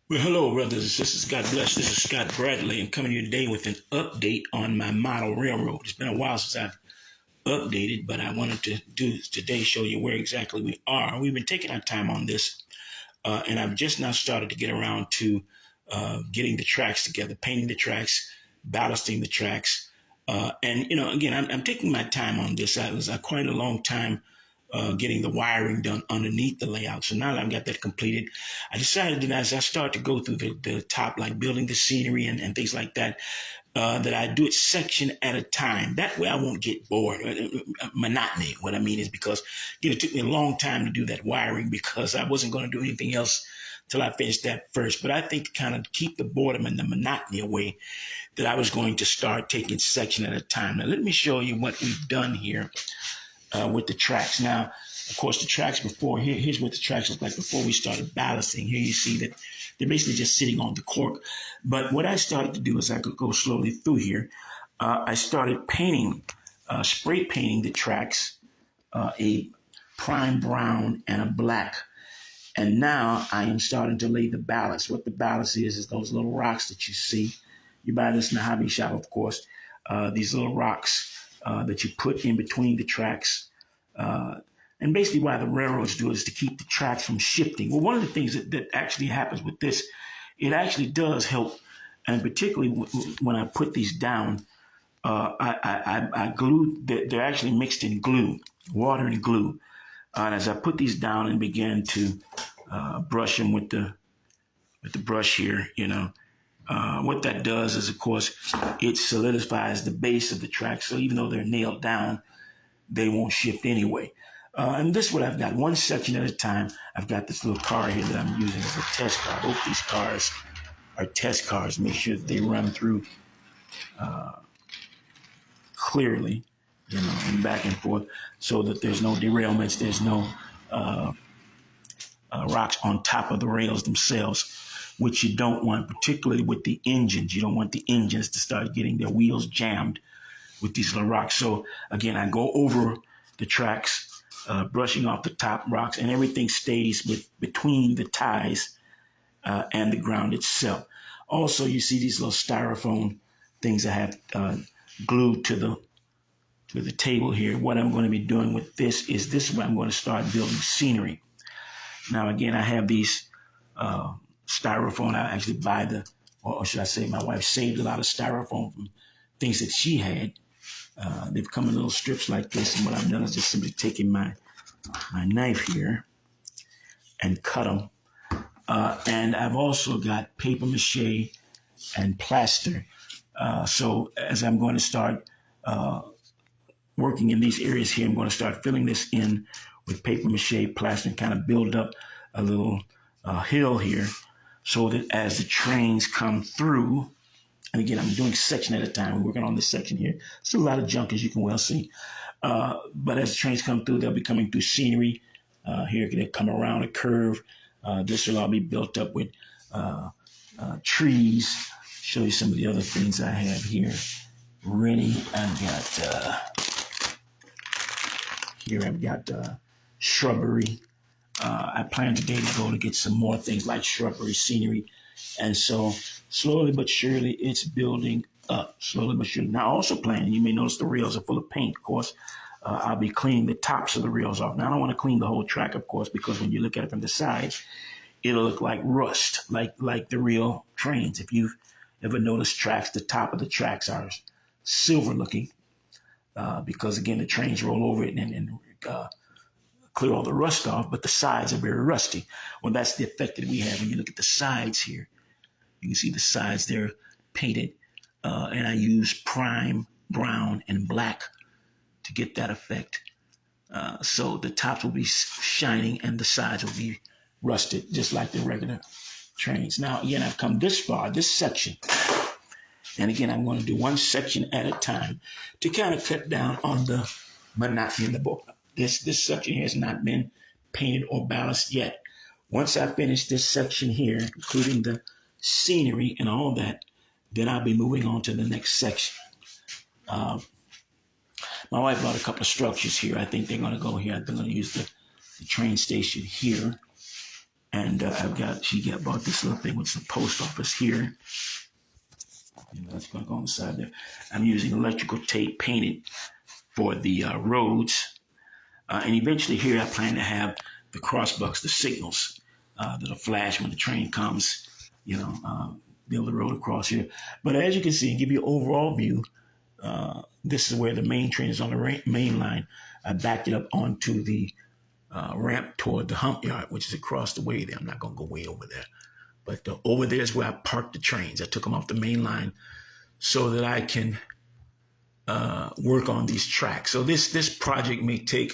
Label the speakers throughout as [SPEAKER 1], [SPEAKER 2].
[SPEAKER 1] Well, hello, brothers and sisters. God bless. This is Scott Bradley. I'm coming here today with an update on my model railroad. It's been a while since I've updated, but I wanted to do today show you where exactly we are. We've been taking our time on this, and I've just now started to get around to getting the tracks together, painting the tracks, ballasting the tracks, and again, I'm taking my time on this. It was quite a long time getting the wiring done underneath the layout. So now that I've got that completed, I decided that as I start to go through the top, like building the scenery and things like that, that I do it section at a time. That way I won't get bored. Monotony. What I mean is because it took me a long time to do that wiring because I wasn't going to do anything else till I finished that first. But I think to kind of keep the boredom and the monotony away, that I was going to start taking section at a time. Now let me show you what we've done here with the tracks. Now, of course, the tracks before, here's what the tracks look like before we started ballasting. Here you see that they're basically just sitting on the cork. But what I started to do is I could go slowly through here. I started painting, spray painting the tracks, a prime brown and a black. And now I am starting to lay the ballast. What the ballast is those little rocks that you see. You buy this in the hobby shop, of course. These little rocks that you put in between the tracks. And basically why the railroads do it is to keep the tracks from shifting. Well, one of the things that actually happens with this, it actually does help. And particularly when I put these down, I glue, they're actually mixed in glue, water and glue. And as I put these down and began to brush them with the brush here, what that does is, of course, it solidifies the base of the track. So even though they're nailed down, they won't shift anyway. And this is what I've got, one section at a time. I've got this little car here that I'm using as a test car. Both these cars are test cars. Make sure that they run through clearly, and back and forth so that there's no derailments, there's no rocks on top of the rails themselves, which you don't want, particularly with the engines. You don't want the engines to start getting their wheels jammed with these little rocks. So again, I go over the tracks, brushing off the top rocks, and everything stays between the ties and the ground itself. Also, you see these little styrofoam things I have glued to the table here. What I'm going to be doing with this is where I'm going to start building scenery. Now, again, I have these styrofoam. I actually buy or should I say, my wife saved a lot of styrofoam from things that she had. They've come in little strips like this, and what I've done is just simply taken my knife here and cut them. And I've also got paper mache and plaster. So as I'm going to start working in these areas here, I'm going to start filling this in with paper mache, plaster, and kind of build up a little hill here so that as the trains come through, and again, I'm doing section at a time. We're working on this section here. Still a lot of junk, as you can well see. But as the trains come through, they'll be coming through scenery. Here, they come around a curve. This will all be built up with trees. Show you some of the other things I have here. Ready. I've got shrubbery. I plan today to go to get some more things like shrubbery, scenery. And so slowly but surely, it's building up. Slowly but surely. Now, also planning, you may notice the rails are full of paint, of course. I'll be cleaning the tops of the rails off. Now, I don't want to clean the whole track, of course, because when you look at it from the side, it'll look like rust, like the real trains. If you've ever noticed tracks, the top of the tracks are silver looking because, again, the trains roll over it and clear all the rust off, but the sides are very rusty. Well, that's the effect that we have when you look at the sides here. You can see the sides, they're painted, and I use prime brown and black to get that effect. So the tops will be shining and the sides will be rusted, just like the regular trains. Now, again, I've come this far, this section. And again, I'm going to do one section at a time to kind of cut down on the monotony in the book. This section here has not been painted or ballasted yet. Once I finish this section here, including the scenery and all that, then I'll be moving on to the next section. My wife bought a couple of structures here. I think they're going to go here. They're going to use the train station here. And she bought this little thing with some post office here. That's going to go on the side there. I'm using electrical tape painted for the roads. And eventually here I plan to have the crossbucks, the signals that'll flash when the train comes, build the road across here. But as you can see, give you an overall view, this is where the main train is on the main line. I backed it up onto the ramp toward the hump yard, which is across the way there. I'm not going to go way over there. But over there is where I parked the trains. I took them off the main line so that I can work on these tracks. So this project may take,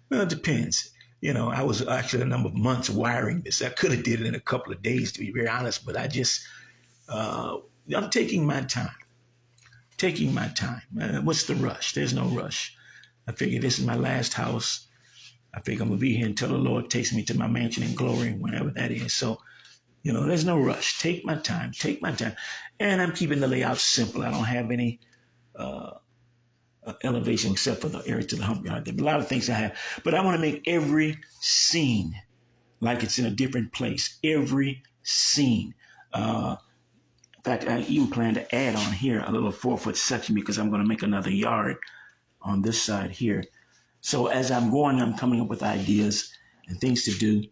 [SPEAKER 1] well, it depends. I was actually a number of months wiring this. I could have did it in a couple of days, to be very honest, but I just, I'm taking my time. What's the rush? There's no rush. I figure this is my last house. I think I'm going to be here until the Lord takes me to my mansion in glory, whenever that is. So, there's no rush. Take my time. And I'm keeping the layout simple. I don't have any elevation except for the area to the hump yard. There are a lot of things I have, but I want to make every scene like it's in a different place. Every scene. In fact, I even plan to add on here a little 4-foot section because I'm going to make another yard on this side here. So as I'm going, I'm coming up with ideas and things to do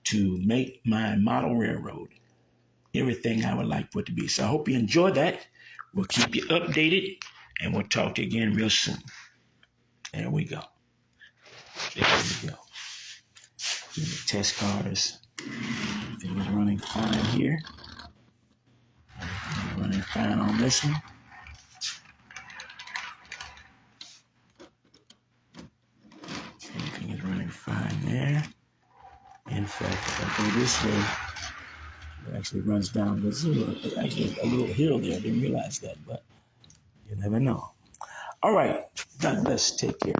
[SPEAKER 1] to make my model railroad everything I would like for it to be. So I hope you enjoyed that. We'll keep you updated, and we'll talk to you again real soon. There we go. The test cars. Everything is running fine here. Running fine on this one. Everything is running fine there. In fact, if I go this way, it actually runs down. There's actually a little hill there. I didn't realize that, but you never know. All right. God bless. Take care.